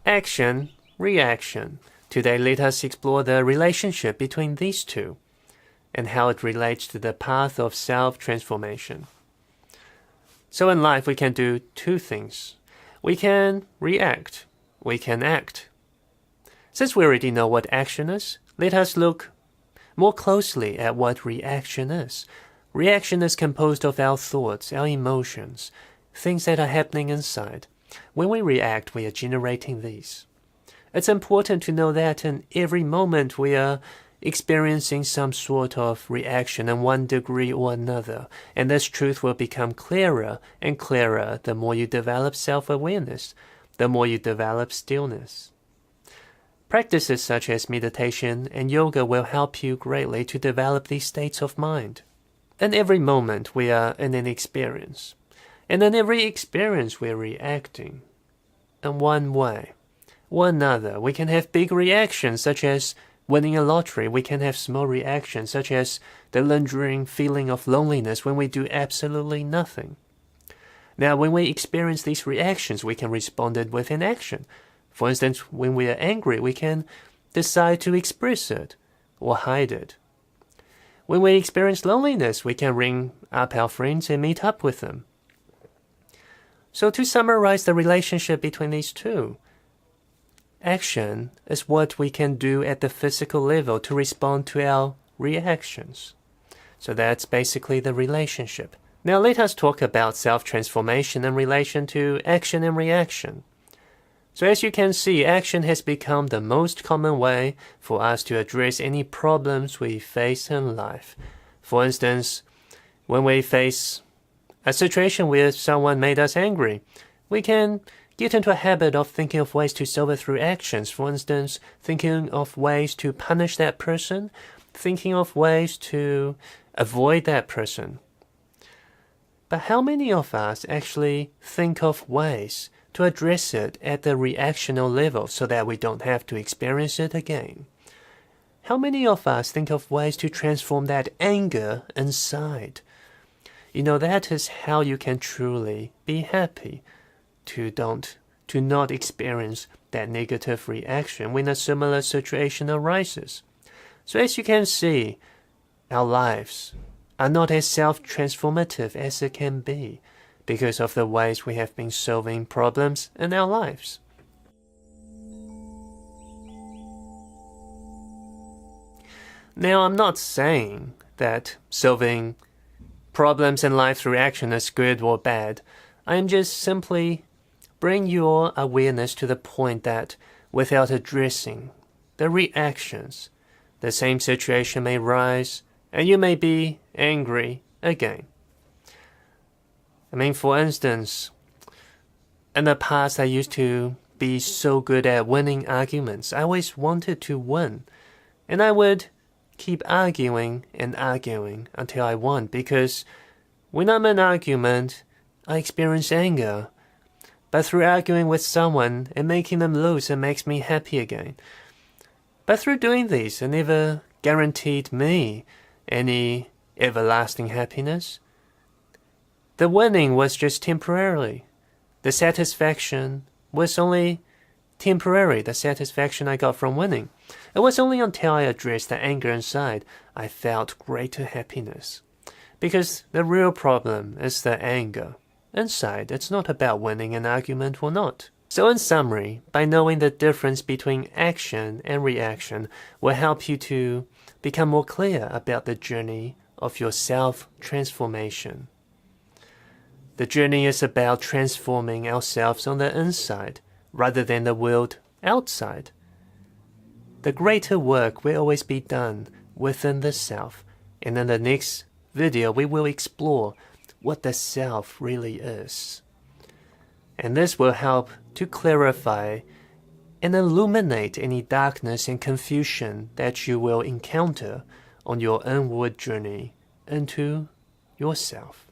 Action, reaction. Today let us explore the relationship between these two and how it relates to the path of self-transformation. So in life we can do two things. We can react, we can act. Since we already know what action is, let us look more closely at what reaction is. Reaction is composed of our thoughts, our emotions, things that are happening inside. When we react, we are generating these. It's important to know that in every moment we are experiencing some sort of reaction in one degree or another, and this truth will become clearer and clearer the more you develop self-awareness, the more you develop stillness. Practices such as meditation and yoga will help you greatly to develop these states of mind. In every moment we are in an experience, and in every experience we are reacting. In one way or another, we can have big reactions such as winning a lottery. We can have small reactions such as the lingering feeling of loneliness when we do absolutely nothing. Now, when we experience these reactions, we can respond it with an action. For instance, when we are angry, we can decide to express it or hide it. When we experience loneliness, we can ring up our friends and meet up with them. So to summarize the relationship between these two, action is what we can do at the physical level to respond to our reactions. So that's basically the relationship. Now let us talk about self-transformation in relation to action and reaction. So as you can see, action has become the most common way for us to address any problems we face in life. For instance, when we face a situation where someone made us angry, we can get into a habit of thinking of ways to solve it through actions. For instance, thinking of ways to punish that person, thinking of ways to avoid that person. But how many of us actually think of ways to address it at the reactional level so that we don't have to experience it again? How many of us think of ways to transform that anger inside? That is how you can truly be happy, to not experience that negative reaction when a similar situation arises. So as you can see, our lives are not as self-transformative as it can be because of the ways we have been solving problems in our lives. Now, I'm not saying that solving problems in life through action is good or bad. I am just simply bring your awareness to the point that without addressing the reactions, the same situation may rise and you may be angry again. For instance, in the past I used to be so good at winning arguments. I always wanted to win, and I would keep arguing and arguing until I won, because when I'm in an argument, I experience anger. But through arguing with someone and making them lose, it makes me happy again. But through doing this, it never guaranteed me any everlasting happiness. The winning was just temporarily. The satisfaction was only temporary, the satisfaction I got from winning. It was only until I addressed the anger inside I felt greater happiness. Because the real problem is the anger inside. It's not about winning an argument or not. So in summary, by knowing the difference between action and reaction will help you to become more clear about the journey of your self-transformation. The journey is about transforming ourselves on the inside rather than the world outside. The greater work will always be done within the self, and in the next video we will explore what the self really is. And this will help to clarify and illuminate any darkness and confusion that you will encounter on your inward journey into yourself.